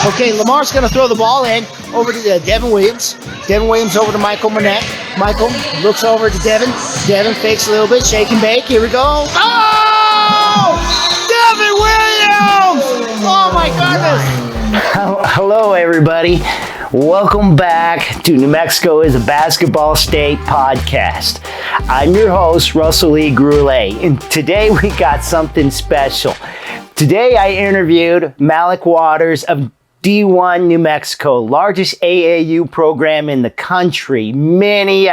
Okay, Lamar's going to throw the ball in over to Devin Williams. Devin Williams over to Michael Manette. Michael looks over to Devin. Devin fakes a little bit, shake and bake. Here we go. Oh! Devin Williams! Oh my goodness! Hello, everybody. Welcome back to New Mexico is a Basketball State podcast. I'm your host, Russell Lee Gurule, and today we got something special. Today I interviewed Malik Waters of D1 New Mexico, largest AAU program in the country. Many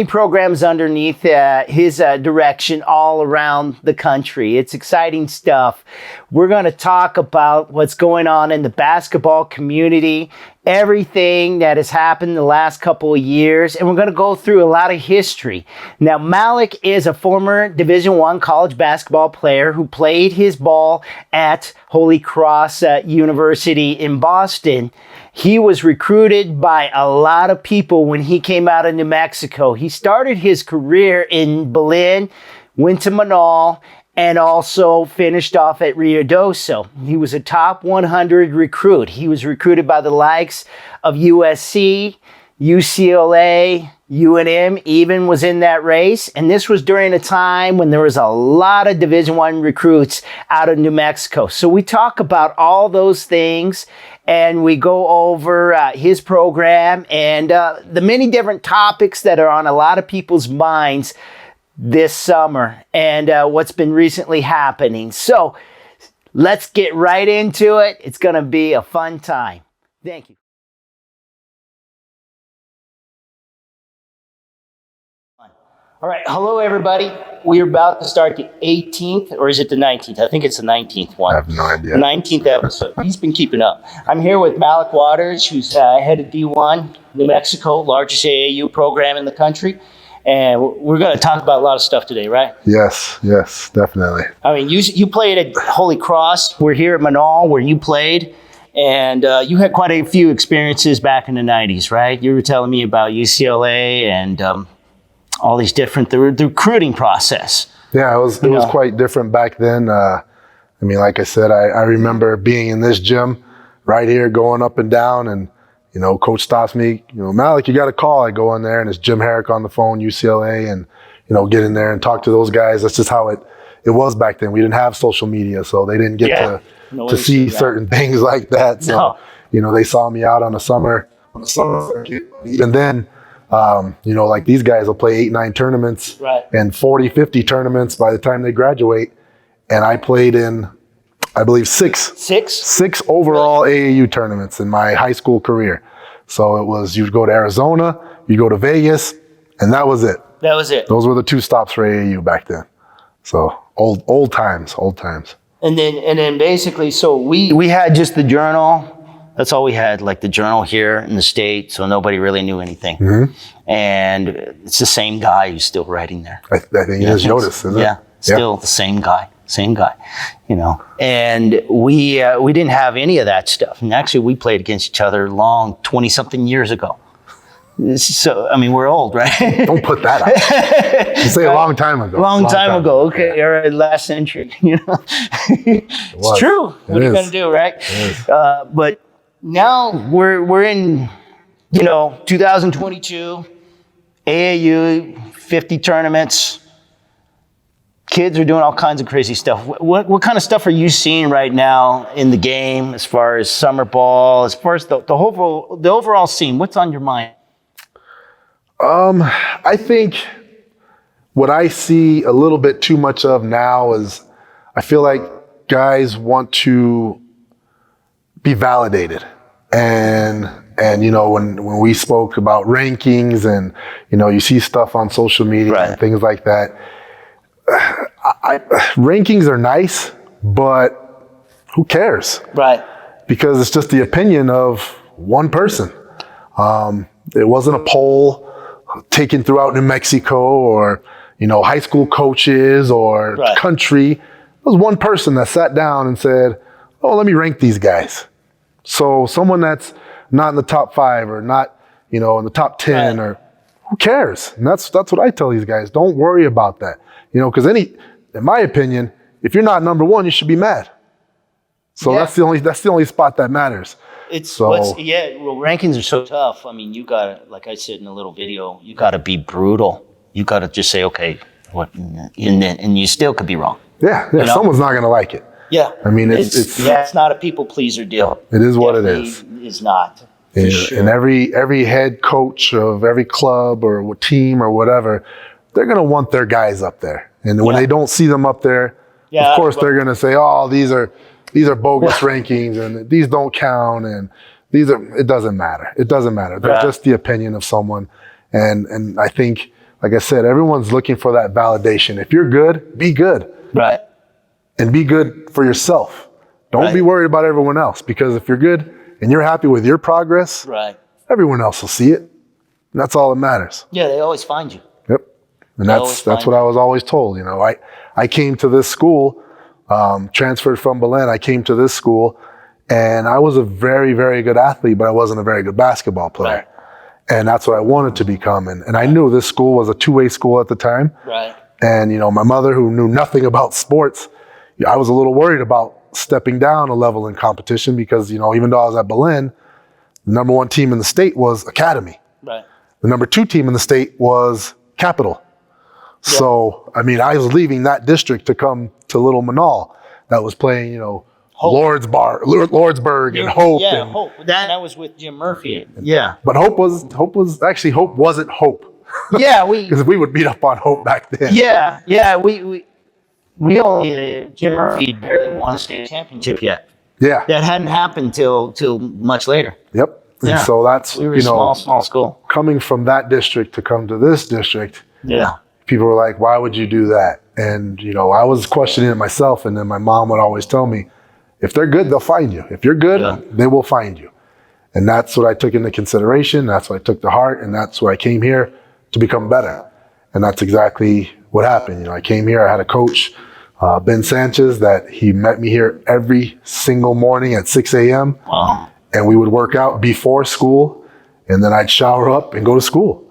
programs underneath his direction all around the country. It's exciting stuff. We're going to talk about what's going on in the basketball community, everything that has happened the last couple of years, and we're going to go through a lot of history. Now, Malik is a former Division I college basketball player who played his ball at Holy Cross University in Boston. He was recruited by a lot of people when he came out of New Mexico. He started his career in Berlin, went to Manal, and also finished off at Ruidoso. He was a top 100 recruit. He was recruited by the likes of USC, UCLA, UNM even was in that race. And this was during a time when there was a lot of Division I recruits out of New Mexico. So we talk about all those things and we go over his program and the many different topics that are on a lot of people's minds this summer and what's been recently happening. So let's get right into it. It's going to be a fun time. Thank you. All right. Hello, everybody. We're about to start the 18th, or is it the 19th? I think it's the 19th one. I have no idea. 19th episode. He's been keeping up. I'm here with Malik Waters, who's head of D1 New Mexico, largest AAU program in the country. And we're going to talk about a lot of stuff today, right? Yes, definitely. I mean, you played at Holy Cross. We're here at Manal, where you played. And you had quite a few experiences back in the 90s, right? You were telling me about UCLA and all these different, the recruiting process. Yeah, it was quite different back then. I mean, like I said, I remember being in this gym right here, going up and down, and coach stops me, Malik, you got a call. I go in there and it's Jim Herrick on the phone, UCLA, and, get in there and talk to those guys. That's just how it was back then. We didn't have social media, so they didn't get to see certain things like that. So, they saw me out on a summer circuit. Even then, like these guys will play 8-9 tournaments and 40-50 tournaments by the time they graduate. And I played in, I believe, six overall AAU tournaments in my high school career. So it was, you'd go to Arizona, you'd go to Vegas, and that was it. That was it. Those were the two stops for AAU back then. So old times. And then basically, so we had just the journal. That's all we had, like the journal here in the state, so nobody really knew anything. Mm-hmm. And it's the same guy who's still writing there. I think you just noticed, isn't it? Yeah, still the same guy. And we didn't have any of that stuff. And actually, we played against each other 20-something years ago. So, I mean, we're old, right? Don't put that out. You say a long time ago. Long time ago. Okay, all right, last century. It's true. What are you going to do, right? But now we're in, 2022, AAU, 50 tournaments. Kids are doing all kinds of crazy stuff. What kind of stuff are you seeing right now in the game as far as summer ball, as far as the overall scene? What's on your mind? I think what I see a little bit too much of now is I feel like guys want to be validated. And when we spoke about rankings and, you see stuff on social media and things like that, rankings are nice, but who cares? Right. Because it's just the opinion of one person. It wasn't a poll taken throughout New Mexico or, high school coaches or country. It was one person that sat down and said, oh, let me rank these guys. So someone that's not in the top 5 or not, in the top 10 or who cares? And that's what I tell these guys. Don't worry about that. Because in my opinion, if you're not number 1, you should be mad. So that's the only spot that matters. Rankings are so tough. I mean, you gotta, like I said in a little video, you gotta be brutal. You gotta just say, okay, what, and you still could be wrong. Yeah, you know? Someone's not gonna like it. Yeah. I mean, it's not a people pleaser deal. It is what it is. It's not. And every head coach of every club or team or whatever, they're gonna want their guys up there. And when they don't see them up there, of course they're gonna say, "Oh, these are bogus rankings, and these don't count, and it doesn't matter. It doesn't matter. They're just the opinion of someone." And I think, like I said, everyone's looking for that validation. If you're good, be good. Right. And be good for yourself. Don't be worried about everyone else, because if you're good and you're happy with your progress, everyone else will see it. And that's all that matters. Yeah, they always find you. Yep. And that's what I was always told. You know, I came to this school, transferred from Belen. I came to this school, and I was a very, very good athlete, but I wasn't a very good basketball player. Right. And that's what I wanted to become. And I knew this school was a two-way school at the time. Right. And, you know, my mother, who knew nothing about sports, I was a little worried about stepping down a level in competition because, you know, even though I was at Belen, the number one team in the state was Academy. Right. The number two team in the state was Capital. Yeah. So, I mean, I was leaving that district to come to Little Manal that was playing, you know, Lordsburg and Hope. Yeah, Hope. That was with Jim Murphy. Yeah. But Hope wasn't Hope. Yeah, because we would beat up on Hope back then. Yeah, we only Jim Murphy barely won a state championship yet. Yeah, that hadn't happened till much later. Yep. And so that's, we were a small school. Coming from that district to come to this district. Yeah. People were like, "Why would you do that?" And you know, I was questioning it myself, and then my mom would always tell me, "If they're good, they'll find you. If you're good, they will find you." And that's what I took into consideration. That's what I took to heart, and that's why I came here to become better. And that's exactly what happened. You know, I came here, I had a coach, Ben Sanchez, that he met me here every single morning at 6 a.m. Wow. And we would work out before school, and then I'd shower up and go to school,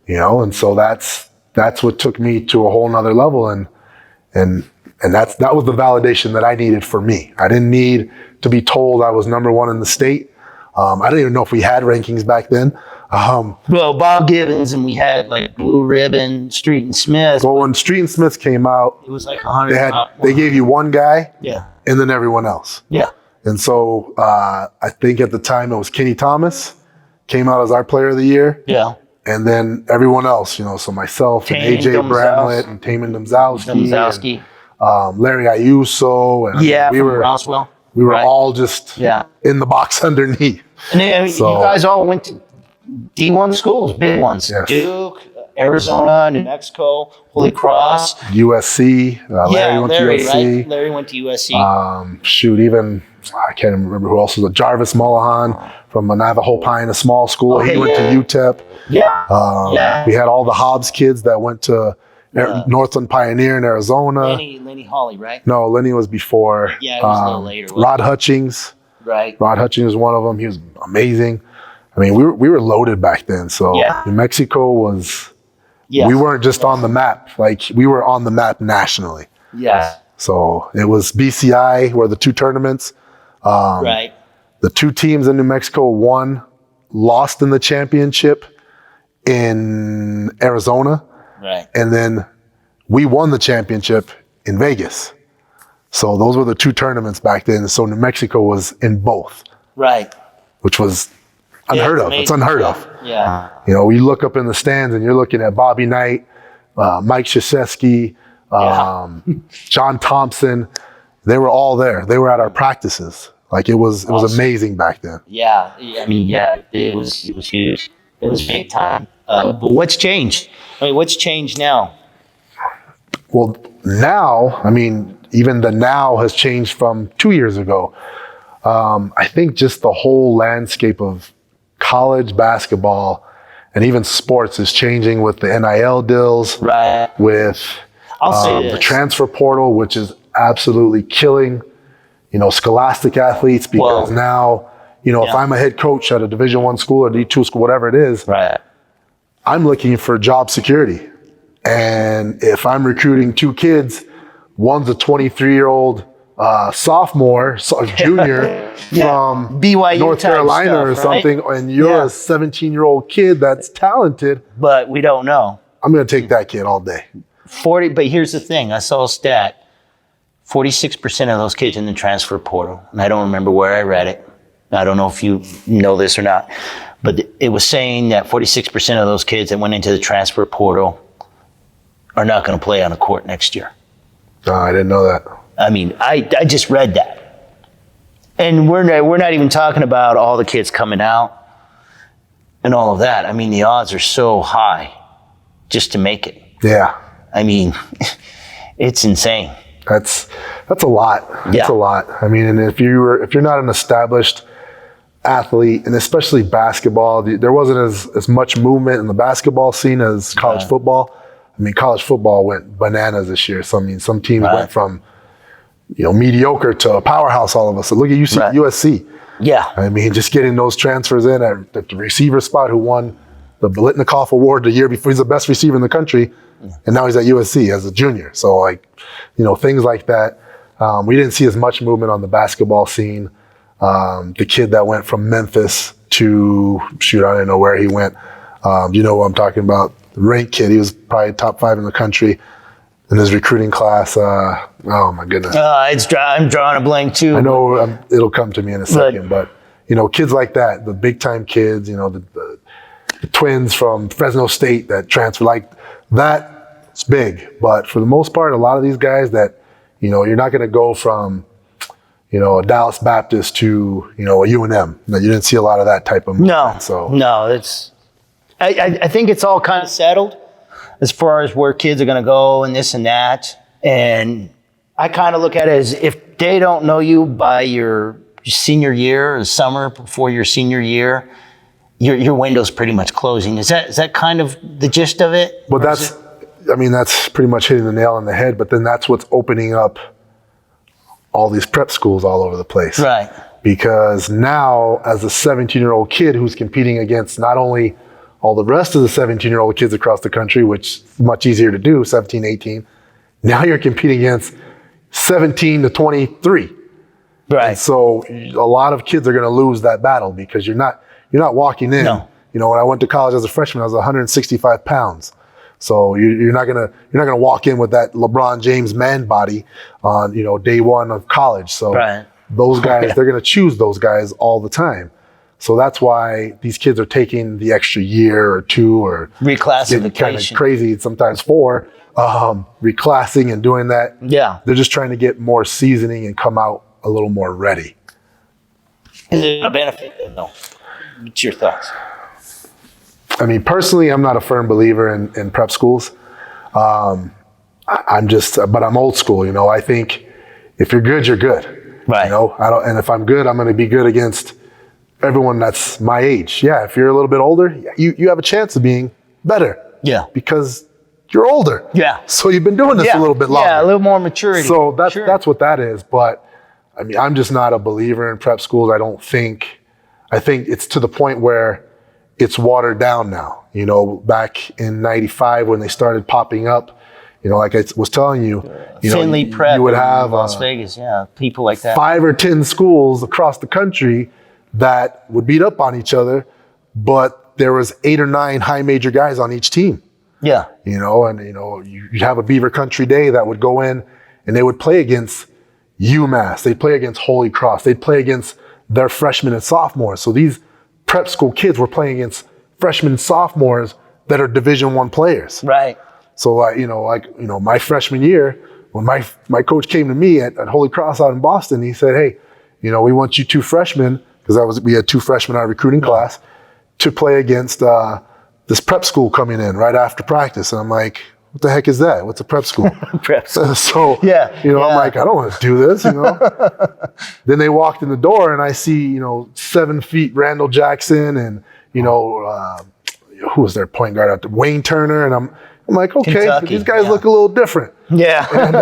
you know? And so that's what took me to a whole nother level. And that was the validation that I needed for me. I didn't need to be told I was number one in the state. I didn't even know if we had rankings back then. Well, Bob Gibbons, and we had like Blue Ribbon, Street and Smith. Well, when Street and Smith came out, it was like 100. They gave you one guy, yeah, and then everyone else. Yeah. And so I think at the time it was Kenny Thomas came out as our player of the year. Yeah. And then everyone else, you know, so myself and AJ Bramlett and Taman Domzowski. And, Larry Ayuso. And we were Roswell. We were all just in the box underneath. And then you guys all went to D1 schools, big ones. Yes. Duke, Arizona, New Mexico, Holy Cross. USC. Larry went to USC. Right? Larry went to USC. Even, I can't remember who else was it. Jarvis Mullahan from Navajo Pine, a small school. He went to UTEP. Yeah. We had all the Hobbs kids that went to Northland Pioneer in Arizona. Lenny Hawley, right? No, Lenny was before. Yeah, it was a little later. Rod Hutchings. Right. Rod Hutchings was one of them. He was amazing. I mean, we were loaded back then. So New Mexico was, we weren't just on the map. Like, we were on the map nationally. Yeah. So it was BCI were the two tournaments. Right. The two teams in New Mexico lost in the championship in Arizona. Right. And then we won the championship in Vegas. So those were the two tournaments back then. So New Mexico was in both. Right. Which was unheard of. It's unheard of. Yeah. You know, you look up in the stands and you're looking at Bobby Knight, Mike Krzyzewski, John Thompson. They were all there. They were at our practices. Like, it was amazing back then. Yeah. I mean, it was huge. It was big time. But what's changed? I mean, what's changed now? Well, now, I mean, even the now has changed from 2 years ago. I think just the whole landscape of college basketball and even sports is changing with the NIL deals, right? With the transfer portal, which is absolutely killing, you know, scholastic athletes, because now, you know, if I'm a head coach at a Division I school or D2 school, whatever it is, right, I'm looking for job security. And if I'm recruiting two kids, one's a 23-year-old sophomore, junior from BYU North type Carolina stuff, or right? something, and you're a 17-year-old kid that's talented, But we don't know. I'm going to take that kid all day. 40, but here's the thing. I saw a stat. 46% of those kids in the transfer portal, and I don't remember where I read it. I don't know if you know this or not, but it was saying that 46% of those kids that went into the transfer portal are not going to play on a court next year. No, I didn't know that. I mean, I just read that. And we're not even talking about all the kids coming out and all of that. I mean, the odds are so high just to make it. Yeah. I mean, it's insane. That's a lot. That's Yeah. a lot. I mean, and if you're not an established athlete, and especially basketball, there wasn't as much movement in the basketball scene as college football. I mean, college football went bananas this year. So I mean, some teams went from mediocre to a powerhouse all of a sudden. Look at USC. Yeah. I mean, just getting those transfers in at the receiver spot, who won the Biletnikoff Award the year before. He's the best receiver in the country, and now he's at USC as a junior. So, things like that. We didn't see as much movement on the basketball scene. The kid that went from Memphis to, I don't know where he went. You know what I'm talking about? The ranked kid. He was probably top 5 in the country in his recruiting class. Oh, my goodness. I'm drawing a blank, too. I know it'll come to me in a second, but kids like that, the big time kids, the twins from Fresno State that transfer, like that's big. But for the most part, a lot of these guys that, you're not going to go from, a Dallas Baptist to, a UNM. You didn't see a lot of that type of movement. No, it's. I think it's all kind of settled as far as where kids are going to go and this and that. And I kind of look at it as if they don't know you by your senior year or summer before your senior year, your window's pretty much closing. Is that kind of the gist of it? But that's pretty much hitting the nail on the head. But then that's what's opening up all these prep schools all over the place. Right. Because now, as a 17-year-old kid who's competing against not only all the rest of the 17-year-old kids across the country, which is much easier to do, 17, 18, now you're competing against 17 to 23. Right. And so a lot of kids are going to lose that battle because you're not walking in. No. When I went to college as a freshman, I was 165 pounds. So you're not gonna walk in with that LeBron James man body on day one of college. So those guys, they're gonna choose those guys all the time. So that's why these kids are taking the extra year or 2 or reclassification, kind of crazy, sometimes 4, reclassing and doing that. Yeah, they're just trying to get more seasoning and come out a little more ready. Is it a benefit though? What's your thoughts? I mean, personally, I'm not a firm believer in prep schools. But I'm old school. I think if you're good, you're good. Right. And if I'm good, I'm going to be good against everyone that's my age. Yeah. If you're a little bit older, you have a chance of being better. Yeah. Because you're older. Yeah. So you've been doing this a little bit longer. Yeah, a little more maturity. So that's what that is. But I mean, I'm just not a believer in prep schools. I think it's to the point where it's watered down now. Back in '95 when they started popping up, like I was telling you, Finley Prep, you would have Las Vegas, people like that. 5 or 10 schools across the country that would beat up on each other, but there was 8 or 9 high major guys on each team. Yeah. You'd have a Beaver Country Day that would go in and they would play against UMass. They'd play against Holy Cross. They'd play against their freshmen and sophomores. So these prep school kids were playing against freshmen and sophomores that are Division I players. Right. So my freshman year, when my coach came to me at Holy Cross out in Boston, he said, "Hey, we want you 2 freshmen," because we had 2 freshmen in our recruiting class, to play against this prep school coming in right after practice. And I'm like, what the heck is that? What's a prep school? Prep school. So, I'm like, I don't want to do this, Then they walked in the door and I see, 7 feet Randall Jackson and, who was their point guard out there? Wayne Turner. And I'm like, okay, Kentucky, these guys look a little different. Yeah. And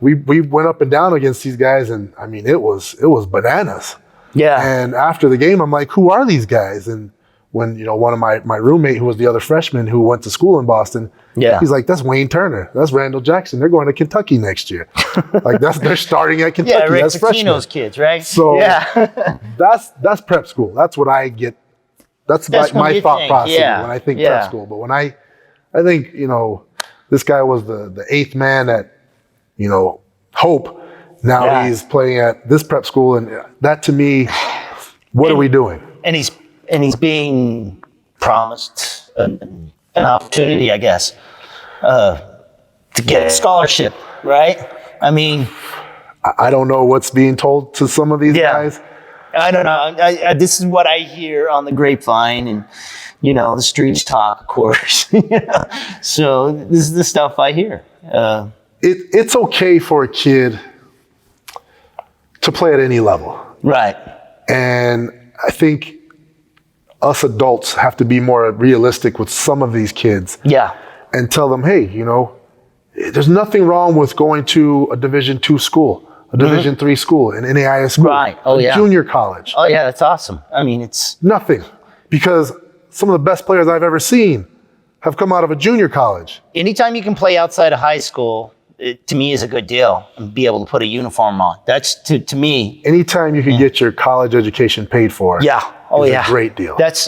we went up and down against these guys, and I mean, it was bananas. Yeah. And after the game, I'm like, who are these guys? And when, one of my roommate, who was the other freshman who went to school in Boston, he's like, that's Wayne Turner. That's Randall Jackson. They're going to Kentucky next year. Like they're starting at Kentucky. Yeah, Rick that's Pitino's kids, right? So that's prep school. That's what I get. That's my thought process when I think prep school. But when I think, this guy was the eighth man at, Hope. Now he's playing at this prep school. And that to me, what are we doing? And he's being promised an opportunity, I guess, to get a scholarship, right? I mean, I don't know what's being told to some of these guys. I don't know. This is what I hear on the grapevine, and the streets talk, of course. So this is the stuff I hear. It's okay for a kid to play at any level, right? And I think us adults have to be more realistic with some of these kids. Yeah. And tell them, hey, there's nothing wrong with going to a Division II school, a Division III school, an NAIA school, right? Oh, yeah. Junior college. Oh, yeah, that's awesome. I mean, it's nothing, because some of the best players I've ever seen have come out of a junior college. Anytime you can play outside of high school, it, to me, is a good deal, and be able to put a uniform on. That's to me. Anytime you can get your college education paid for. Yeah. Oh, is yeah. a great deal. That's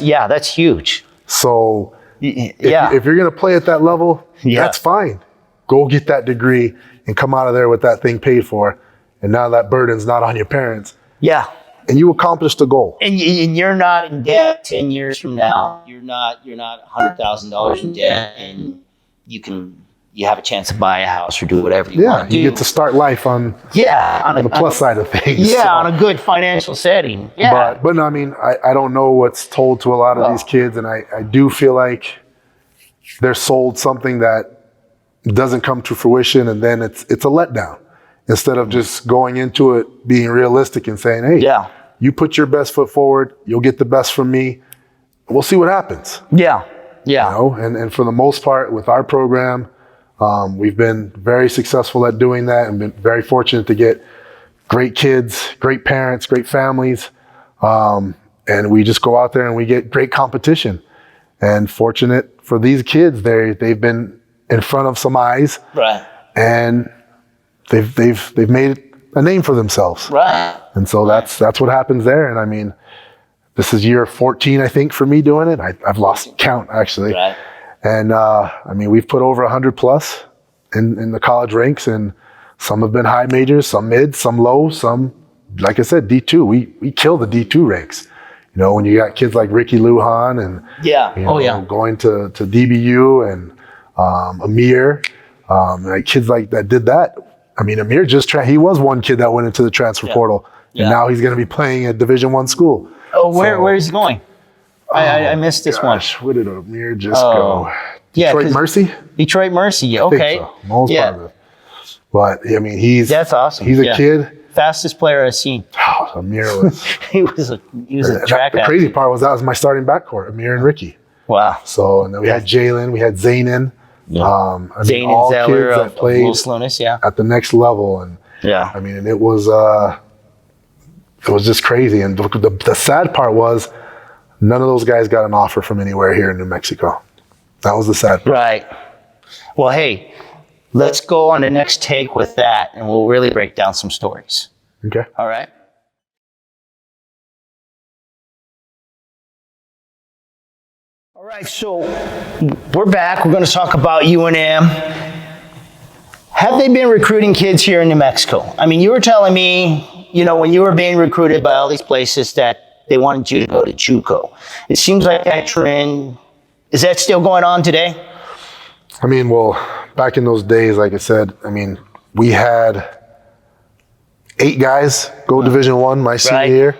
huge. So if you're going to play at that level, that's fine. Go get that degree and come out of there with that thing paid for. And now that burden's not on your parents. Yeah. And you accomplished the goal. And you're not in debt 10 years from now. You're not $100,000 in debt, and you have a chance to buy a house or do whatever you want to do. You get to start life on the plus side of things. Yeah, so. On a good financial setting. Yeah. But no, I mean, I don't know what's told to a lot of these kids, and I do feel like they're sold something that doesn't come to fruition, and then it's a letdown. Instead of just going into it being realistic and saying, hey, you put your best foot forward, you'll get the best from me. We'll see what happens. Yeah. Yeah. And for the most part, with our program, we've been very successful at doing that, and been very fortunate to get great kids, great parents, great families. And we just go out there and we get great competition. And fortunate for these kids, they've been in front of some eyes. Right. And they've made a name for themselves. Right. And so that's what happens there. And I mean, this is year 14, I think, for me doing it. I've lost count, actually. Right. And I mean, we've put over 100 plus in the college ranks, and some have been high majors, some mid, some low, some, like I said, D2. We kill the D2 ranks. When you got kids like Ricky Lujan and going to DBU, and Amir, like kids like that did that. I mean, Amir he was one kid that went into the transfer portal, and now he's going to be playing at Division I school. Oh, where is he going? I missed this one. Where did Amir just go? Detroit Mercy? Detroit Mercy, okay. I think so. Most positive. But, I mean, that's awesome. He's a kid. Fastest player I've seen. Oh, Amir was... he was a track The crazy part was that was my starting backcourt, Amir and Ricky. Wow. So, and then we had Jalen, we had Zaynan. Zaynan all Zeller kids that played Slonis, at the next level. And I mean, and it was just crazy. And the sad part was none of those guys got an offer from anywhere here in New Mexico. That was the sad part. Right. Well, hey, let's go on the next take with that, and we'll really break down some stories. Okay. All right. All right, so we're back. We're going to talk about UNM. Have they been recruiting kids here in New Mexico? I mean, you were telling me, when you were being recruited by all these places, that they wanted you to go to JUCO. It seems like that trend, is that still going on today? I mean, well, back in those days, like I said, I mean, we had 8 guys go Division I my senior year.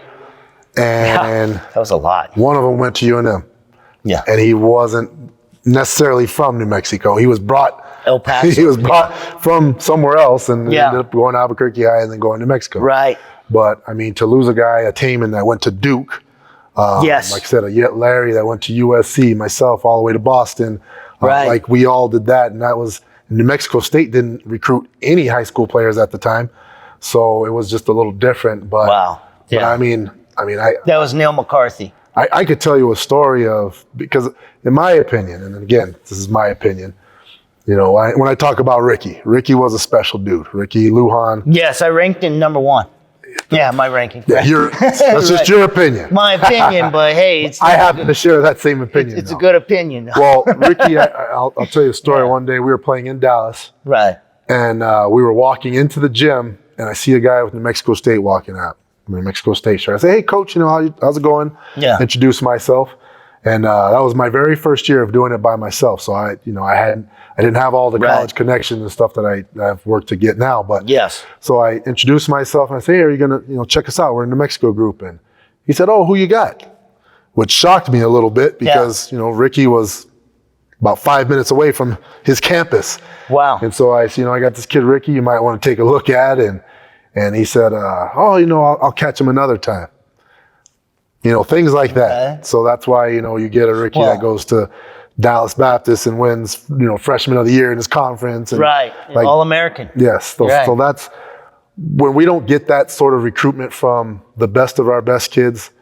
And that was a lot. One of them went to UNM. Yeah. And he wasn't necessarily from New Mexico. He was brought El Paso. He was brought from somewhere else and ended up going to Albuquerque High and then going to New Mexico. Right. But I mean, to lose a guy, a Taman that went to Duke. Like I said, Larry that went to USC, myself all the way to Boston. Like we all did that. And that was, New Mexico State didn't recruit any high school players at the time. So it was just a little different. But, but I mean, that was Neil McCarthy. I could tell you a story of, because in my opinion, and again, this is my opinion, you know, when I talk about Ricky was a special dude. Ricky Lujan. Yes, I ranked in number 1. Yeah, my ranking. Yeah, that's just your opinion. My opinion, but hey, it's I happen to share that same opinion. It's a good opinion. Well, Ricky, I'll tell you a story. One day we were playing in Dallas. Right. And we were walking into the gym, and I see a guy with New Mexico State walking out. New Mexico State shirt. I say, "Hey, coach, you know, how's it going?" Yeah. Introduce myself, and that was my very first year of doing it by myself. So I didn't have all the college connections and stuff that I've worked to get now. But yes. So I introduced myself, and I say, "Hey, are you gonna check us out? We're in the New Mexico group." And he said, "Oh, who you got?" Which shocked me a little bit because Ricky was about 5 minutes away from his campus. Wow. And so I said, I got this kid Ricky you might want to take a look at. And he said, I'll catch him another time. Things like that. Okay. So that's why, you get a Ricky that goes to Dallas Baptist and wins, freshman of the year in his conference. And right. All-American. Yes. So that's when we don't get that sort of recruitment from the best of our best kids,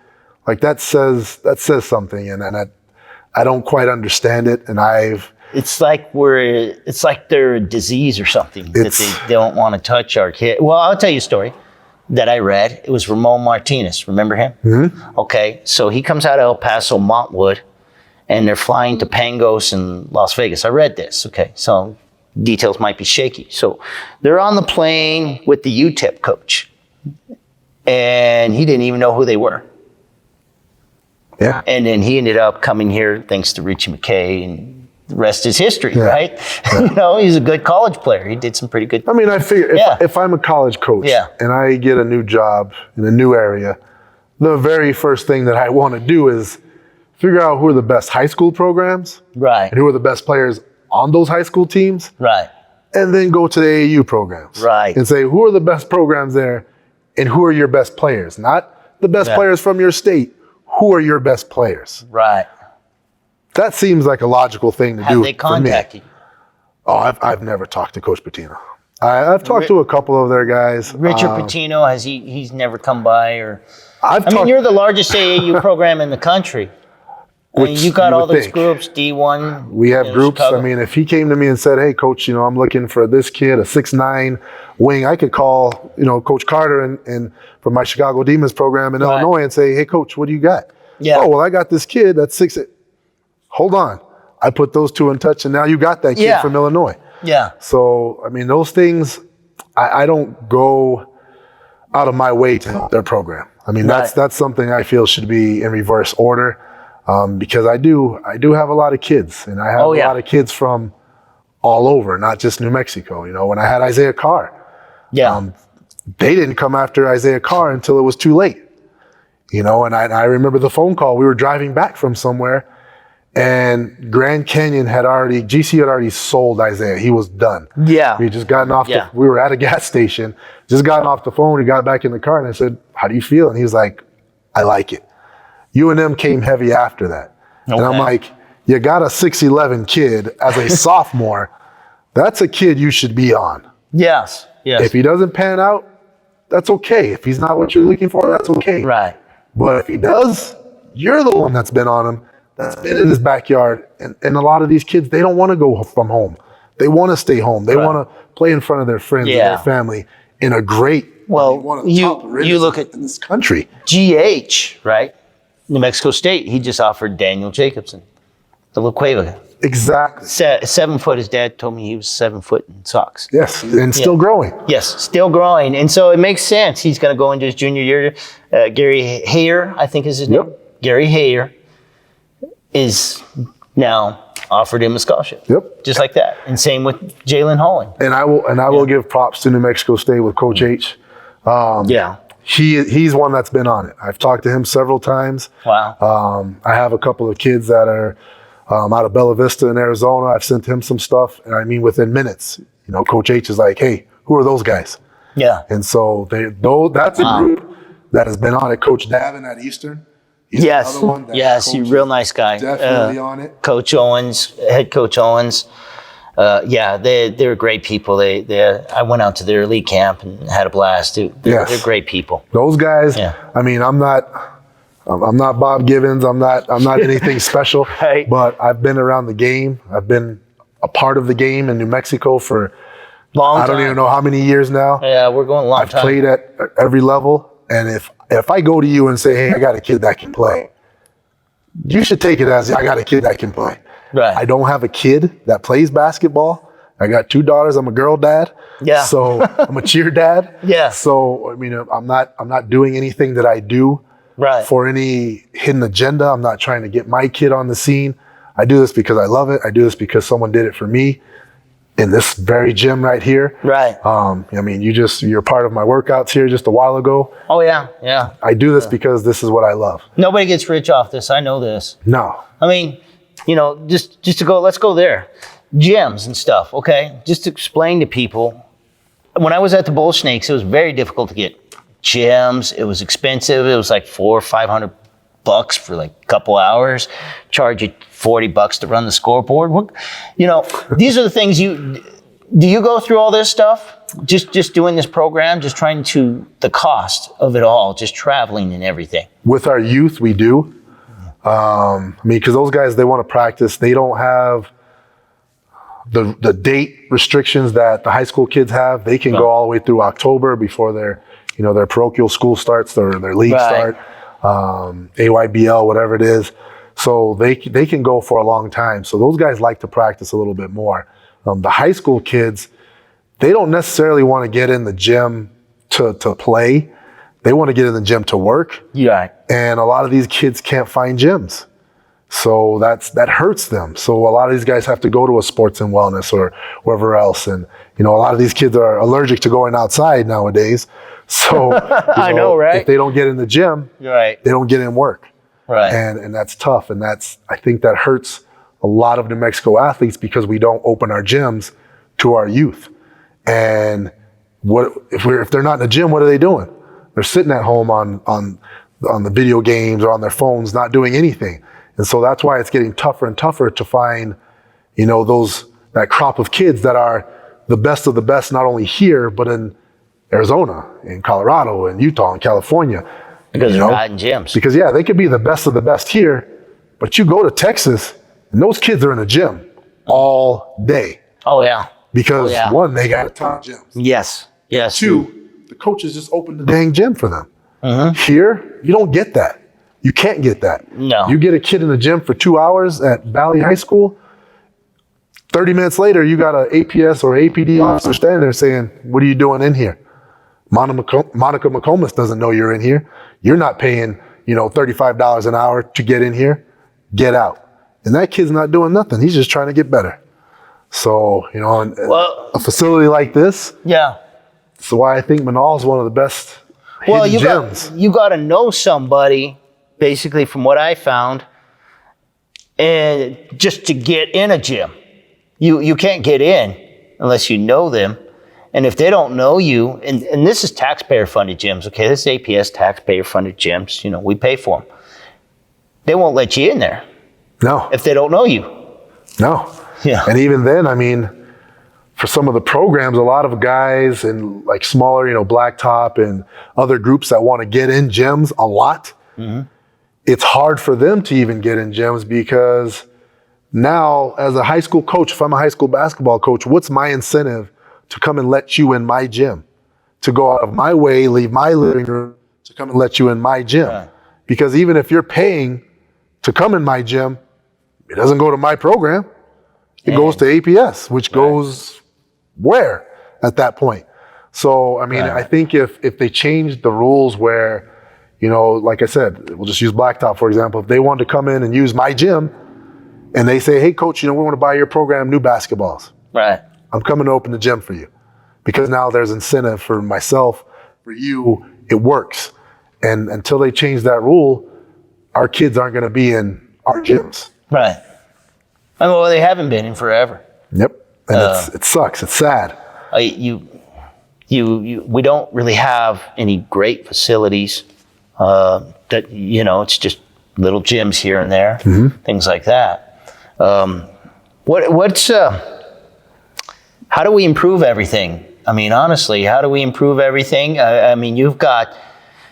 like that says something. And I don't quite understand it. And it's like they're a disease or something that they don't want to touch our kid. Well, I'll tell you a story that I read. It was Ramon Martinez. Remember him? Mm-hmm. Okay. So he comes out of El Paso, Montwood, and they're flying to Pangos in Las Vegas. I read this. Okay. So details might be shaky. So they're on the plane with the UTEP coach, and he didn't even know who they were. Yeah. And then he ended up coming here thanks to Richie McKay, and the rest is history, right? Yeah. He's a good college player. He did some pretty good. I mean, I figure if I'm a college coach and I get a new job in a new area, the very first thing that I want to do is figure out who are the best high school programs, right, and who are the best players on those high school teams, right, and then go to the AAU programs, right, and say who are the best programs there, and who are your best players, not the best players from your state. Who are your best players? Right. That seems like a logical thing to do. Have they contacted you? Oh, I've never talked to Coach Patino. I've talked to a couple of their guys. Richard Patino, he's never come by? Or I mean, you're the largest AAU program in the country. I mean, you got all those groups, D1. We have groups. Chicago. I mean, if he came to me and said, "Hey, coach, I'm looking for this kid, a 6'9" wing," I could call, Coach Carter and from my Chicago Demons program in Illinois and say, "Hey, coach, what do you got?" Yeah. "Oh, well, I got this kid that's 6'8". Hold on. I put those two in touch, and now you got that kid from Illinois. Yeah. So, I mean, those things, I don't go out of my way to help their program. I mean, that's something I feel should be in reverse order. Because I do have a lot of kids, and I have a lot of kids from all over, not just New Mexico. When I had Isaiah Carr, they didn't come after Isaiah Carr until it was too late. And I remember the phone call. We were driving back from somewhere, and Grand Canyon GC had already sold Isaiah. He was done. Yeah, we had just gotten off. We were at a gas station, just gotten off the phone. We got back in the car, and I said, "How do you feel?" And he was like, "I like it." UNM came heavy after that. Okay. And I'm like, you got a 6'11" kid as a sophomore. That's a kid you should be on. Yes. If he doesn't pan out, that's okay. If he's not what you're looking for, that's okay. Right. But if he does, you're the one that's been on him, that's been in his backyard. And a lot of these kids, they don't want to go from home. They want to stay home. They want to play in front of their friends and their family in a great, you look at in this country. GH, right? New Mexico State, he just offered Daniel Jacobson, the La Cueva. Exactly. 7 foot. His dad told me he was 7 foot in socks. Yes, and still growing. Yes, still growing. And so it makes sense. He's going to go into his junior year. Gary Hayer, I think is his name. Gary Hayer is now offered him a scholarship. Yep. Just like that. And same with Jalen Holland. And I will give props to New Mexico State with Coach H. He's one that's been on it. I've talked to him several times. Wow. I have a couple of kids that are out of Bella Vista in Arizona. I've sent him some stuff, and I mean within minutes. Coach H is like, "Hey, who are those guys?" Yeah. And so that's a group that has been on it. Coach Davin at Eastern. He's he's a real nice guy. Definitely on it. Coach Owens, head coach Owens. They're great people. I went out to their elite camp and had a blast. They're great people. Those guys. I mean, I'm not I'm not Bob Givens. I'm not anything special. Right. But I've been around the game. I've been a part of the game in New Mexico for I don't even know how many years now. Yeah, we're going a long time. I've played at every level, and if I go to you and say, hey, I got a kid that can play, you should take it as I got a kid that can play. Right. I don't have a kid that plays basketball. I got 2 daughters. I'm a girl dad. Yeah. So I'm a cheer dad. Yeah. So I mean, I'm not doing anything that I do for any hidden agenda. I'm not trying to get my kid on the scene. I do this because I love it. I do this because someone did it for me in this very gym right here. Right. I mean, you're part of my workouts here just a while ago. Oh yeah, yeah. I do this because this is what I love. Nobody gets rich off this. I know this. No. I mean, just to go, let's go there. Gyms and stuff, okay? Just to explain to people, when I was at the Bull Snakes, it was very difficult to get gyms. It was expensive. It was like $400 or $500 for like a couple hours. Charge you $40 to run the scoreboard. These are the things do you go through all this stuff? Just doing this program, just trying to, the cost of it all, just traveling and everything. With our youth, we do. I mean, because those guys, they want to practice. They don't have the date restrictions that the high school kids have. They can go all the way through October before their parochial school starts, their league start, AYBL, whatever it is. So they can go for a long time. So those guys like to practice a little bit more. The high school kids, they don't necessarily want to get in the gym to play. They want to get in the gym to work. Yeah. And a lot of these kids can't find gyms. So that hurts them. So a lot of these guys have to go to a sports and wellness or wherever else. And, a lot of these kids are allergic to going outside nowadays. So I know, right? If they don't get in the gym, right, they don't get in work. Right. And that's tough. And I think that hurts a lot of New Mexico athletes because we don't open our gyms to our youth. And if they're not in the gym, what are they doing? They're sitting at home on the video games or on their phones, not doing anything. And so that's why it's getting tougher and tougher to find, that crop of kids that are the best of the best, not only here, but in Arizona, in Colorado, in Utah, in California. Because they're not in gyms. Because, they could be the best of the best here, but you go to Texas, and those kids are in a gym all day. Oh, yeah. Because, one, they got a ton of gyms. Yes. Yes. 2, the coaches just opened the dang gym for them. Mm-hmm. Here, you don't get that. You can't get that. No. You get a kid in the gym for 2 hours at Valley High School, 30 minutes later, you got an APS or APD officer standing there saying, what are you doing in here? Monica McComas doesn't know you're in here. You're not paying, $35 an hour to get in here. Get out. And that kid's not doing nothing. He's just trying to get better. So, a facility like this. Yeah. That's why I think Manal is one of the best gyms. You got to know somebody, basically, from what I found, and just to get in a gym. You can't get in unless you know them. And if they don't know you, and this is taxpayer-funded gyms, okay? This is APS taxpayer-funded gyms. We pay for them. They won't let you in there. No. If they don't know you. No. Yeah. And even then, I mean, for some of the programs, a lot of guys in like smaller, Blacktop and other groups that want to get in gyms a lot, it's hard for them to even get in gyms because now, as a high school coach, if I'm a high school basketball coach, what's my incentive to come and let you in my gym? To go out of my way, leave my living room, to come and let you in my gym? Right. Because even if you're paying to come in my gym, it doesn't go to my program. It goes to APS, which goes where at that point? So, I mean, I think if they change the rules where, like I said, we'll just use Blacktop, for example. If they want to come in and use my gym, and they say, hey, coach, we want to buy your program new basketballs. Right. I'm coming to open the gym for you. Because now there's incentive for myself, for you, it works. And until they change that rule, our kids aren't going to be in our gyms. Right. Well, they haven't been in forever. Yep. And it sucks. It's sad. We don't really have any great facilities that, it's just little gyms here and there, things like that. How do we improve everything? I mean, honestly, how do we improve everything? I mean, you've got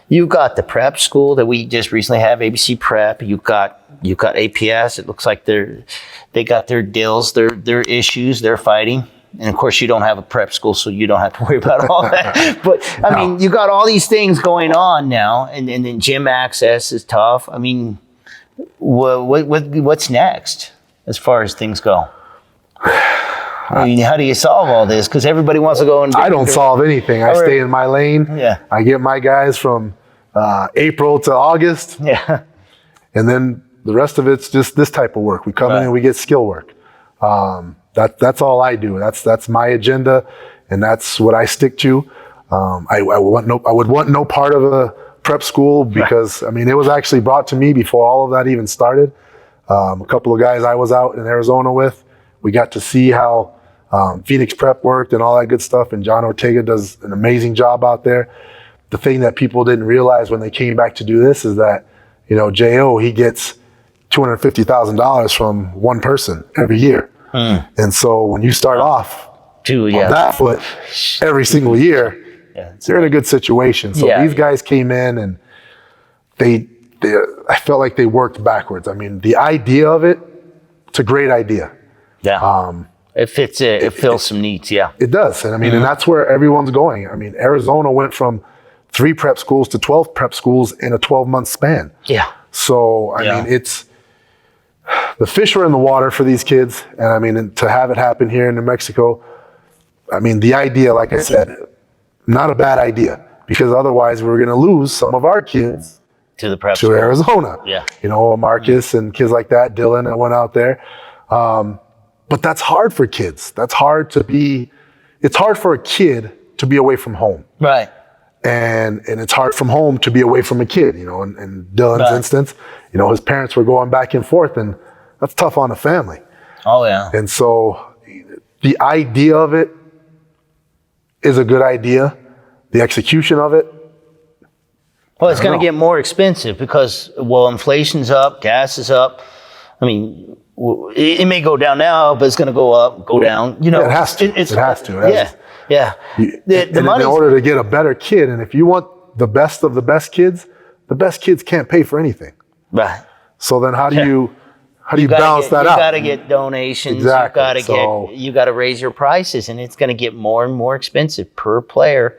You've got the prep school that we just recently have, ABC Prep. You've got APS. It looks like they got their deals, their issues they're fighting. And of course, you don't have a prep school, so you don't have to worry about all that. But I mean, you got all these things going on now, and then gym access is tough. I mean, what's next as far as things go? I mean, how do you solve all this? Because everybody wants to go and I don't solve anything. I stay in my lane. Yeah. I get my guys from April to August. Yeah. And then the rest of it's just this type of work. We come in and we get skill work. That's all I do. That's my agenda, and that's what I stick to. I would want no part of a prep school because I mean it was actually brought to me before all of that even started. A couple of guys I was out in Arizona with, we got to see how Phoenix Prep worked and all that good stuff. And John Ortega does an amazing job out there. The thing that people didn't realize when they came back to do this is that, you know, J.O., he gets $250,000 from one person every year. And so when you start off on that foot every single year, they're in a good situation. So these guys came in and I felt like they worked backwards. I mean, the idea of it, it's a great idea. Yeah. It fits it. It fills some needs. Yeah. It does. And I mean, and that's where everyone's going. I mean, Arizona went from 3 prep schools to 12 prep schools in a 12-month span. Yeah. So, I mean, it's the fish are in the water for these kids. And I mean, to have it happen here in New Mexico, I mean, the idea, like I said, not a bad idea because otherwise we're going to lose some of our kids to the prep to Arizona. Yeah. You know, Marcus and kids like that, Dylan that went out there. But that's hard for kids. It's hard for a kid to be away from home. Right. And it's hard from home to be away from a kid, you know, in Dylan's instance, you know, his parents were going back and forth and that's tough on a family. Oh yeah. And so the idea of it is a good idea. The execution of it. Well, it's going to get more expensive because, inflation's up, gas is up. I mean, it may go down now, but it's going to go down. You know, it has to. It has to. Yeah. In order to get a better kid, and if you want the best of the best kids can't pay for anything. Right. So then how do you balance that out? You got to get donations. Exactly. You got to raise your prices, and it's going to get more and more expensive per player.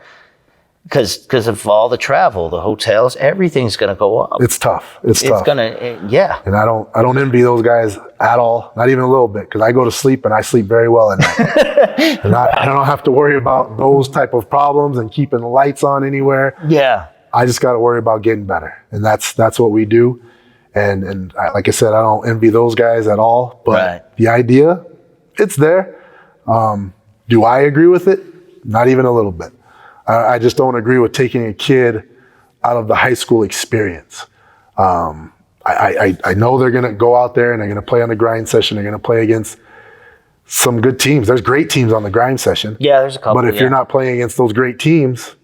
Because of all the travel, the hotels, everything's going to go up. It's tough. It's tough. Going to, And I don't envy those guys at all, not even a little bit, because I go to sleep and I sleep very well at night. And I don't have to worry about those type of problems and keeping the lights on anywhere. Yeah. I just got to worry about getting better, and that's what we do. And like I said, I don't envy those guys at all. But the idea, it's there. Do I agree with it? Not even a little bit. I just don't agree with taking a kid out of the high school experience. I know they're going to go out there and they're going to play on the grind session. They're going to play against some good teams. There's great teams on the grind session. Yeah, there's a couple. But if you're not playing against those great teams,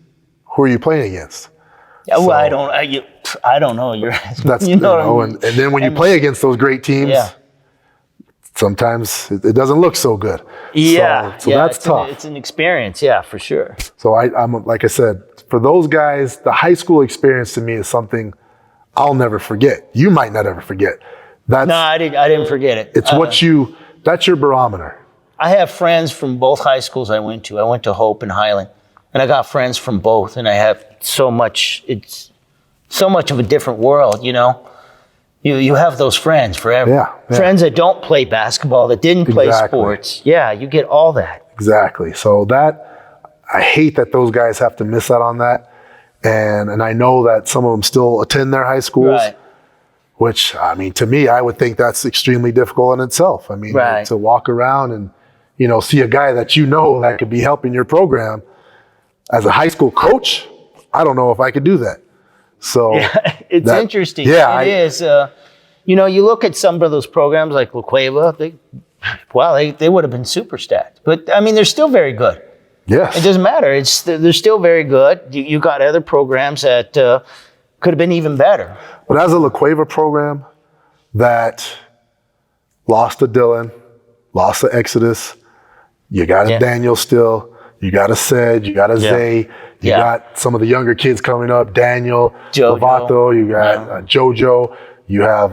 who are you playing against? Yeah, well, I don't know. That's and then when you play against those great teams, sometimes it doesn't look so good. Yeah, so that's tough. It's an experience, yeah, for sure. So I'm like I said, for those guys, the high school experience to me is something I'll never forget. You might not ever forget. No, I didn't forget it. It's that's your barometer. I have friends from both high schools I went to. I went to Hope and Highland, and I got friends from both, and I have it's so much of a different world, you know. You have those friends forever. Yeah. Friends that don't play basketball, that didn't play sports. Yeah, you get all that. Exactly. So I hate that those guys have to miss out on that. And I know that some of them still attend their high schools, which, I mean, to me, I would think that's extremely difficult in itself. I mean, to walk around and, you know, see a guy that you know that could be helping your program as a high school coach, I don't know if I could do that. So it's interesting. Yeah, it is. You know, you look at some of those programs like La Cueva, they would have been super stacked. But, I mean, they're still very good. Yes. It doesn't matter. They're still very good. You got other programs that could have been even better. But as a La Cueva program that lost to Dylan, lost to Exodus, you got a Daniel still, You got a Sed, you got a Zay, you got some of the younger kids coming up, Daniel, Jojo. Lovato, you got Jojo, you have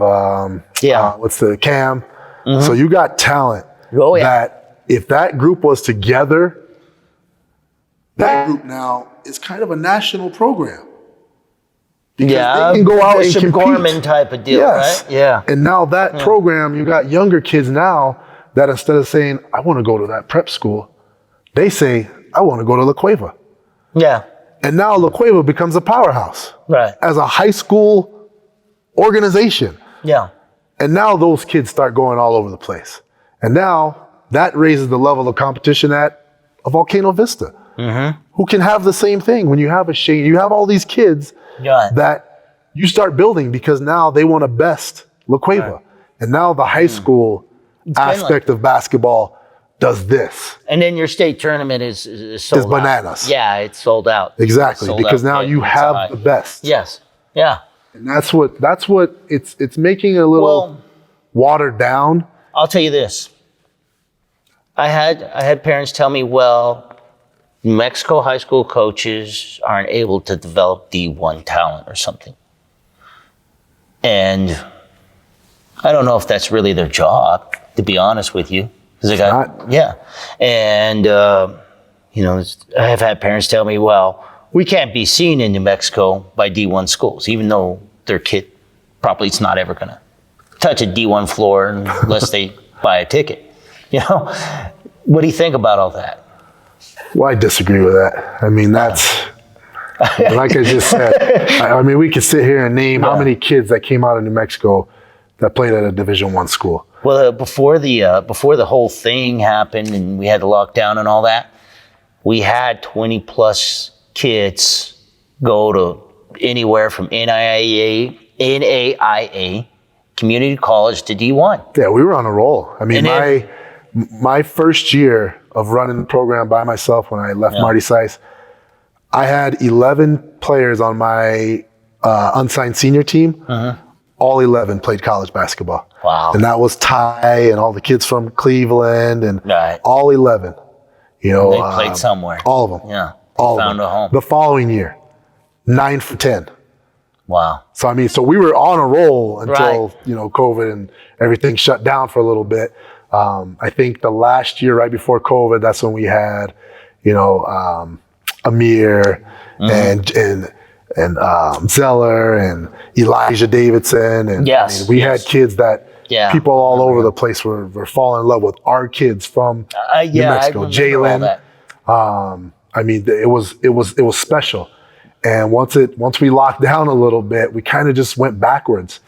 what's the Cam. So you got talent that if that group was together, that group now is kind of a national program. Because they can go out and Bishop compete. Gorman type of deal, right? Yeah. And now that program, you got younger kids now that instead of saying, I want to go to that prep school, they say, I want to go to La Cueva. Yeah. And now La Cueva becomes a powerhouse. Right. As a high school organization. Yeah. And now those kids start going all over the place. And now that raises the level of competition at a Volcano Vista. Who can have the same thing when you have a Shane, you have all these kids that you start building because now they want to best La Cueva. Right. And now the high school aspect of basketball does this. And then your state tournament is sold out. It's bananas. Yeah, it's sold out. Exactly, sold because out. now you have the best. Yes. Yeah. And that's what it's making it a little watered down. I'll tell you this. I had parents tell me, well, New Mexico high school coaches aren't able to develop D1 talent or something. And I don't know if that's really their job, to be honest with you. And, I have had parents tell me, well, we can't be seen in New Mexico by D1 schools, even though their kid probably is not ever going to touch a D1 floor unless they buy a ticket. What do you think about all that? Well, I disagree with that. I mean, that's, like I just said, I mean, we could sit here and name how many kids that came out of New Mexico that played at a Division I school. Well, before the whole thing happened and we had the lockdown and all that, we had 20 plus kids go to anywhere from NAIA, community college to D1. Yeah, we were on a roll. I mean, my first year of running the program by myself when I left Marty Sice, I had 11 players on my unsigned senior team. All 11 played college basketball. Wow. And that was Ty and all the kids from Cleveland and all 11. They played somewhere. All of them. Yeah. All found of them. a home. The following year, 9 for 10. Wow. So, so we were on a roll until, COVID and everything shut down for a little bit. I think the last year right before COVID, that's when we had, Amir and Zeller and Elijah Davidson. And we had kids that people all over the place were falling in love with our kids from New Mexico. Jalen. It was special. And once we locked down a little bit, we kind of just went backwards.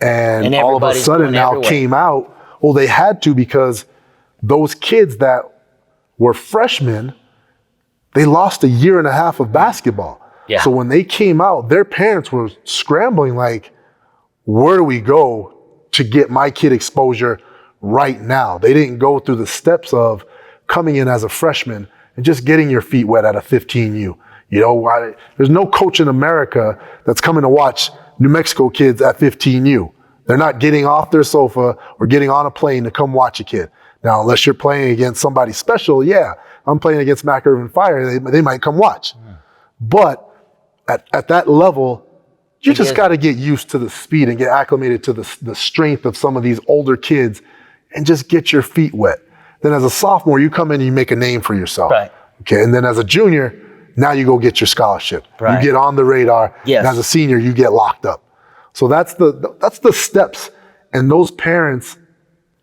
And all of a sudden now came out. Well, they had to because those kids that were freshmen, they lost a year and a half of basketball. Yeah. So when they came out, their parents were scrambling like, where do we go to get my kid exposure right now? They didn't go through the steps of coming in as a freshman and just getting your feet wet at a 15U. There's no coach in America that's coming to watch New Mexico kids at 15U. They're not getting off their sofa or getting on a plane to come watch a kid. Now, unless you're playing against somebody special, I'm playing against Mac Irvin Fire, they might come watch. But at that level, you just got to get used to the speed and get acclimated to the strength of some of these older kids and just get your feet wet. Then as a sophomore, you come in and you make a name for yourself. Right. Okay, and then as a junior, now you go get your scholarship. Right. You get on the radar. Yes. And as a senior, you get locked up. So that's the steps. And those parents,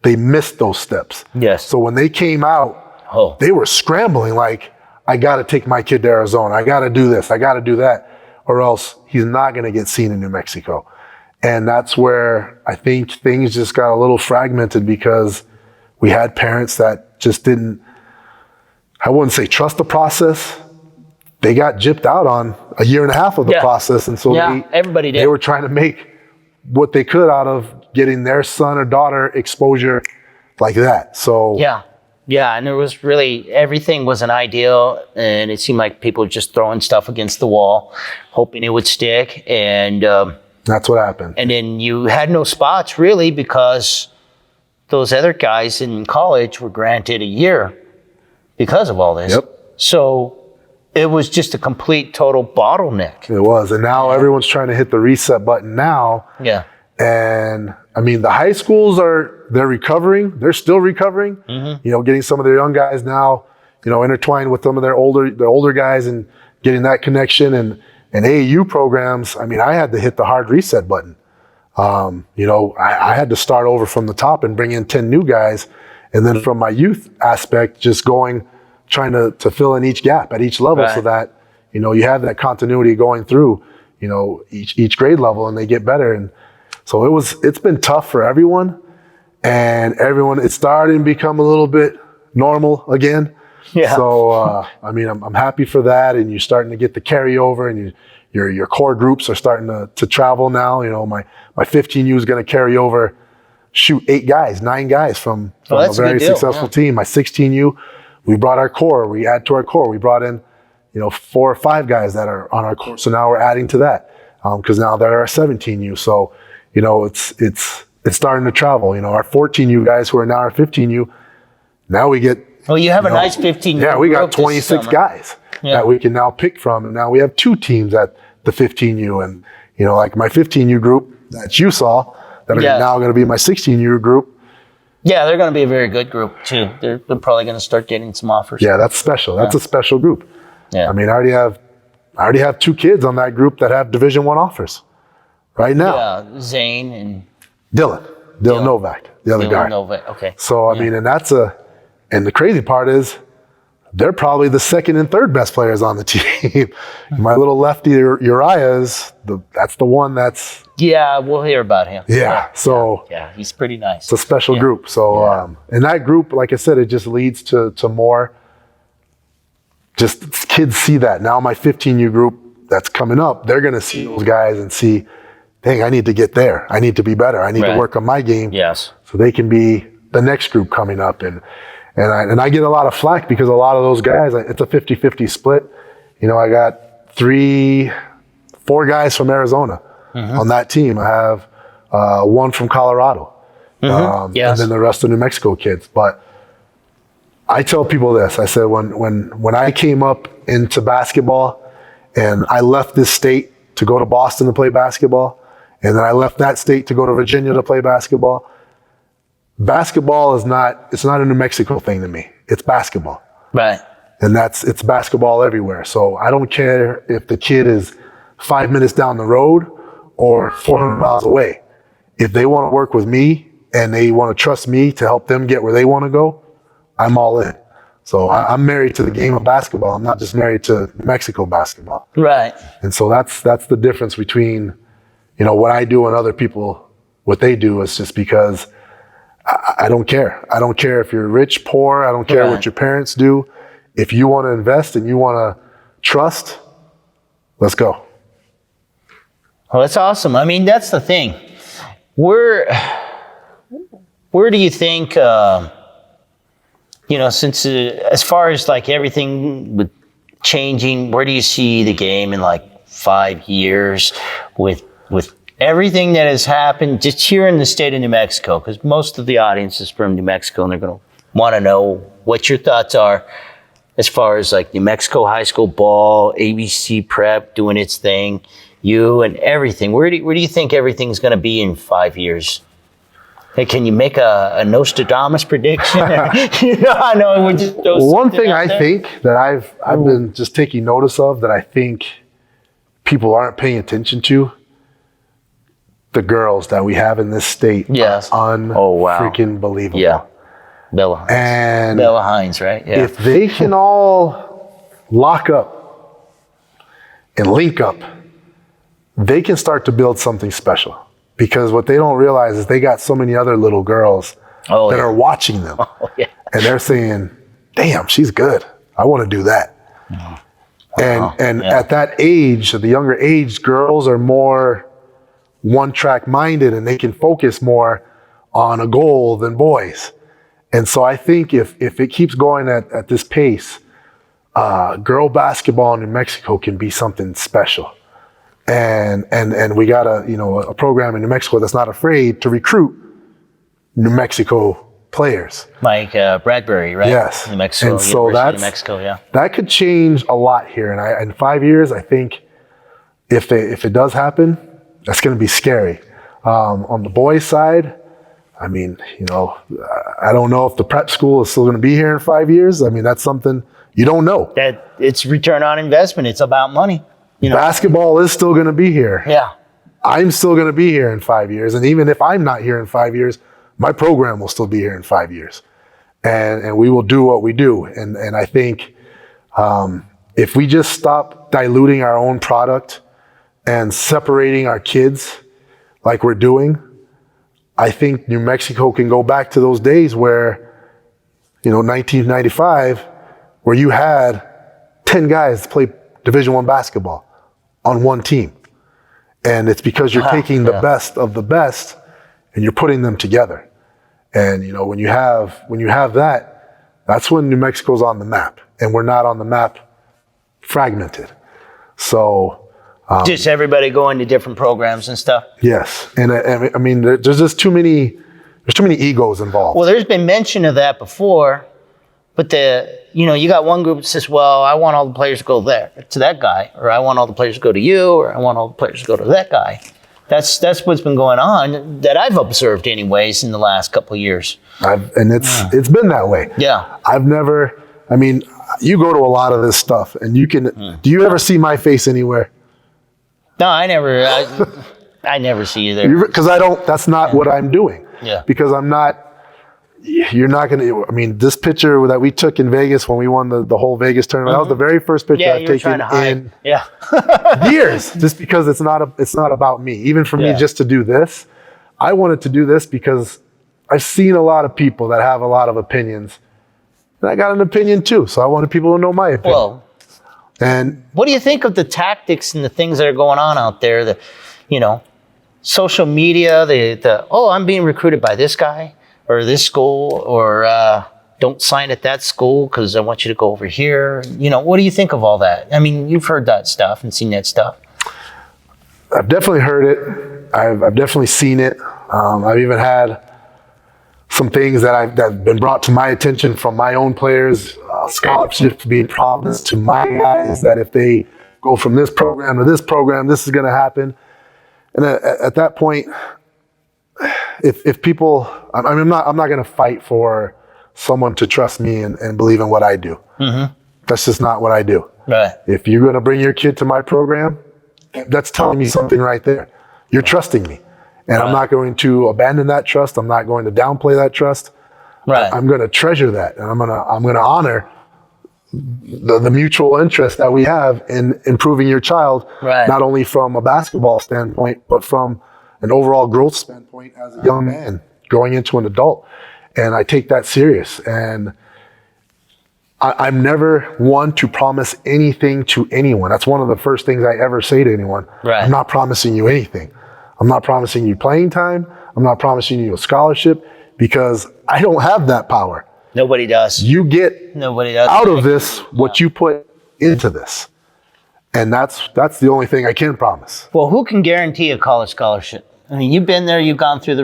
they missed those steps. Yes. So when they came out, they were scrambling like, I got to take my kid to Arizona. I got to do this. I got to do that. Or else he's not going to get seen in New Mexico. And that's where I think things just got a little fragmented because we had parents that just didn't, I wouldn't say trust the process. They got gypped out on a year and a half of the process. And so everybody did. They were trying to make what they could out of getting their son or daughter exposure like that. So yeah, and there was really, everything wasn't ideal, and it seemed like people were just throwing stuff against the wall, hoping it would stick, and that's what happened. And then you had no spots really because those other guys in college were granted a year because of all this. Yep. So it was just a complete total bottleneck. It was. And now everyone's trying to hit the reset button now. Yeah. And I mean, the high schools they're recovering. They're still recovering, getting some of their young guys now, intertwined with some of their older guys and getting that connection and AAU programs. I mean, I had to hit the hard reset button. I had to start over from the top and bring in 10 new guys. And then from my youth aspect, just trying to fill in each gap at each level so that, you have that continuity going through, each grade level and they get better. And so it's been tough for everyone and it's starting to become a little bit normal again. Yeah. So, I'm happy for that. And you're starting to get the carryover and your core groups are starting to travel now. My 15U is going to carry over, 9 guys from a very successful team. My 16U, we brought our core. We add to our core. We brought in, 4 or 5 guys that are on our core. So now we're adding to that because now they're our 17U. So, it's starting to travel. Our 14U guys who are now our 15U. Now we get. Well, you have a nice 15U. Yeah, we got 26 guys that we can now pick from. And now we have 2 teams at the 15U. And, like my 15U group that you saw that are now going to be my 16U group. Yeah, they're going to be a very good group too. They're probably going to start getting some offers. Yeah, that's special. That's a special group. Yeah. I mean, I already have 2 kids on that group that have Division I offers right now. Yeah, Zane and Dylan Novak, the other guy. Novak. Okay. So I mean, and the crazy part is they're probably the second and third best players on the team. My little lefty Uriah that's the one that's. Yeah, we'll hear about him. Yeah. So. Yeah, he's pretty nice. It's a special group. So, and that group, like I said, it just leads to more. Just kids see that now. My 15U group that's coming up, they're going to see those guys and see, dang, I need to get there. I need to be better. I need to work on my game. Yes. So they can be the next group coming up and I get a lot of flack because a lot of those guys, it's a 50-50 split. I got 4 guys from Arizona on that team. I have 1 from Colorado, and then the rest of New Mexico kids. But I tell people this. I said when I came up into basketball and I left this state to go to Boston to play basketball, and then I left that state to go to Virginia to play basketball. Basketball it's not a New Mexico thing to me. It's basketball. Right. And it's basketball everywhere. So I don't care if the kid is 5 minutes down the road or 400 miles away. If they want to work with me and they want to trust me to help them get where they want to go, I'm all in. So I'm married to the game of basketball. I'm not just married to New Mexico basketball. Right. And so that's the difference between, what I do and other people, what they do is just because I don't care. I don't care if you're rich, poor. I don't care what your parents do. If you want to invest and you want to trust, let's go. Well, that's awesome. I mean, that's the thing. Where do you think, since as far as like everything with changing, where do you see the game in like 5 years with everything that has happened just here in the state of New Mexico? Because most of the audience is from New Mexico and they're going to want to know what your thoughts are as far as like New Mexico high school ball, ABC prep doing its thing, you and everything. Where do you think everything's going to be in 5 years? Hey, can you make a Nostradamus prediction? I know we're just one thing I think that I've been just taking notice of that I think people aren't paying attention to. The girls that we have in this state are freaking believable. Yeah. Bella Hines, right? Yeah. If they can all lock up and link up, they can start to build something special. Because what they don't realize is they got so many other little girls that are watching them. And they're saying, damn, she's good. I want to do that. And at that age, at the younger age, girls are more one-track minded and they can focus more on a goal than boys. And so I think if it keeps going at this pace, girl basketball in New Mexico can be something special. And we got a program in New Mexico that's not afraid to recruit New Mexico players. Like Bradbury, right? Yes. New Mexico, And so University of New Mexico, yeah. that could change a lot here. And in 5 years, I think if it does happen, that's going to be scary. On the boys' side, I mean, I don't know if the prep school is still going to be here in 5 years. I mean, that's something you don't know. That it's return on investment. It's about money. Basketball is still going to be here. Yeah. I'm still going to be here in 5 years. And even if I'm not here in 5 years, my program will still be here in 5 years. And we will do what we do. And I think if we just stop diluting our own product and separating our kids like we're doing, I think New Mexico can go back to those days where, 1995, where you had 10 guys play Division I basketball on one team. And it's because you're taking the best of the best and you're putting them together. And, when you have that, that's when New Mexico's on the map. And we're not on the map fragmented. So... just everybody going to different programs and stuff. Yes. And I mean, there's just too many egos involved. Well, there's been mention of that before, but you got one group that says, well, I want all the players to go there to that guy, or I want all the players to go to you, or I want all the players to go to that guy. That's what's been going on that I've observed anyways in the last couple of years. It's been that way. Yeah. You go to a lot of this stuff and do you ever see my face anywhere? No, I never see you there. Because that's not what I'm doing. Yeah. Because you're not going to, this picture that we took in Vegas when we won the whole Vegas tournament, that was the very first picture I've taken in years, just because it's not about me. Even for me, just to do this, I wanted to do this because I've seen a lot of people that have a lot of opinions. And I got an opinion too, so I wanted people to know my opinion. Well, and what do you think of the tactics and the things that are going on out there? Social media, I'm being recruited by this guy or this school, or don't sign at that school because I want you to go over here. What do you think of all that? I mean, you've heard that stuff and seen that stuff. I've definitely heard it. I've definitely seen it. I've even had some things that have been brought to my attention from my own players, scholarships being promised to my guys, that if they go from this program to this program, this is going to happen. And at that point, if people, I'm not going to fight for someone to trust me and believe in what I do. Mm-hmm. That's just not what I do. Right. If you're going to bring your kid to my program, that's telling me something right there. You're trusting me. And I'm not going to abandon that trust. I'm not going to downplay that trust. Right. I'm going to treasure that, and I'm going to honor the mutual interest that we have in improving your child, not only from a basketball standpoint, but from an overall growth standpoint as a young man growing into an adult. And I take that serious. And I'm never one to promise anything to anyone. That's one of the first things I ever say to anyone. Right. I'm not promising you anything. I'm not promising you playing time. I'm not promising you a scholarship, because I don't have that power. Nobody does. You get out of this what you put into this. And that's the only thing I can promise. Well, who can guarantee a college scholarship? I mean, you've been there, you've gone through the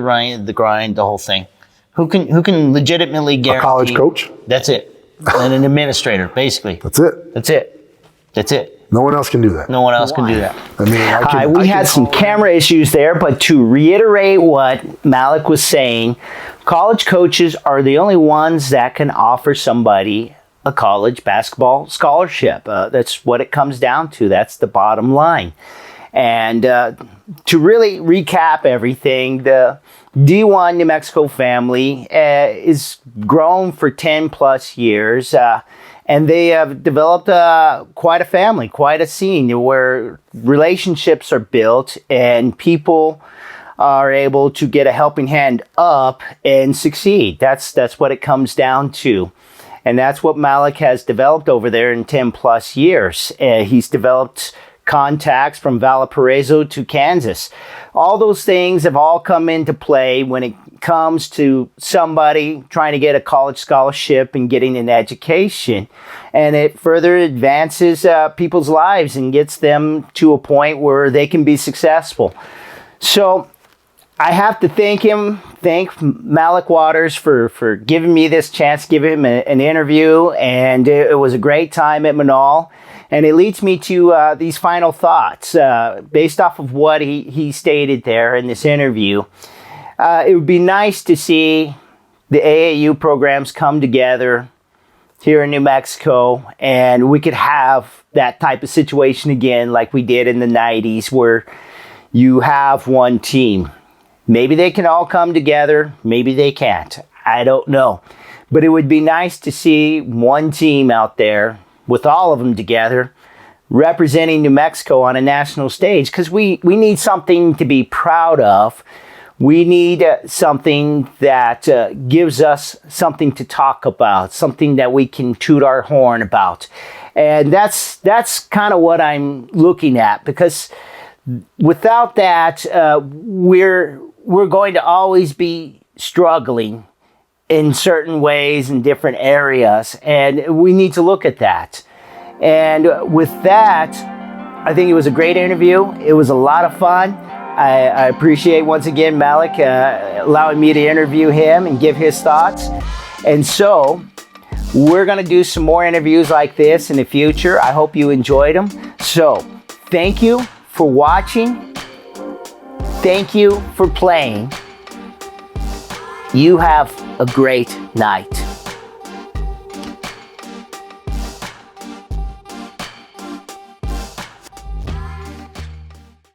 grind, the whole thing. Who can legitimately guarantee? A college coach. That's it. And an administrator, basically. That's it. No one else can do that. No one else can do that. I mean, we had some camera issues there, but to reiterate what Malik was saying, college coaches are the only ones that can offer somebody a college basketball scholarship. That's what it comes down to. That's the bottom line. And to really recap everything, the D1 New Mexico family is grown for 10 plus years. And they have developed quite a family, quite a scene where relationships are built and people are able to get a helping hand up and succeed. That's what it comes down to. And that's what Malik has developed over there in 10 plus years. He's developed contacts from Valparaiso to Kansas. All those things have all come into play when it comes to somebody trying to get a college scholarship and getting an education. And it further advances people's lives and gets them to a point where they can be successful. So I have to thank Malik Waters for giving me this chance, giving him an interview, and it was a great time at Manal. And it leads me to these final thoughts based off of what he stated there in this interview. It would be nice to see the AAU programs come together here in New Mexico, and we could have that type of situation again like we did in the 90s, where you have one team. Maybe they can all come together, maybe they can't. I don't know. But it would be nice to see one team out there with all of them together representing New Mexico on a national stage, because we need something to be proud of. We need something that gives us something to talk about, something that we can toot our horn about. And that's kind of what I'm looking at, because without that, we're going to always be struggling in certain ways in different areas, and we need to look at that. And with that, I think it was a great interview. It was a lot of fun. I appreciate once again Malik allowing me to interview him and give his thoughts. And so we're going to do some more interviews like this in the future. I hope you enjoyed them. So thank you for watching. Thank you for playing. You have a great night.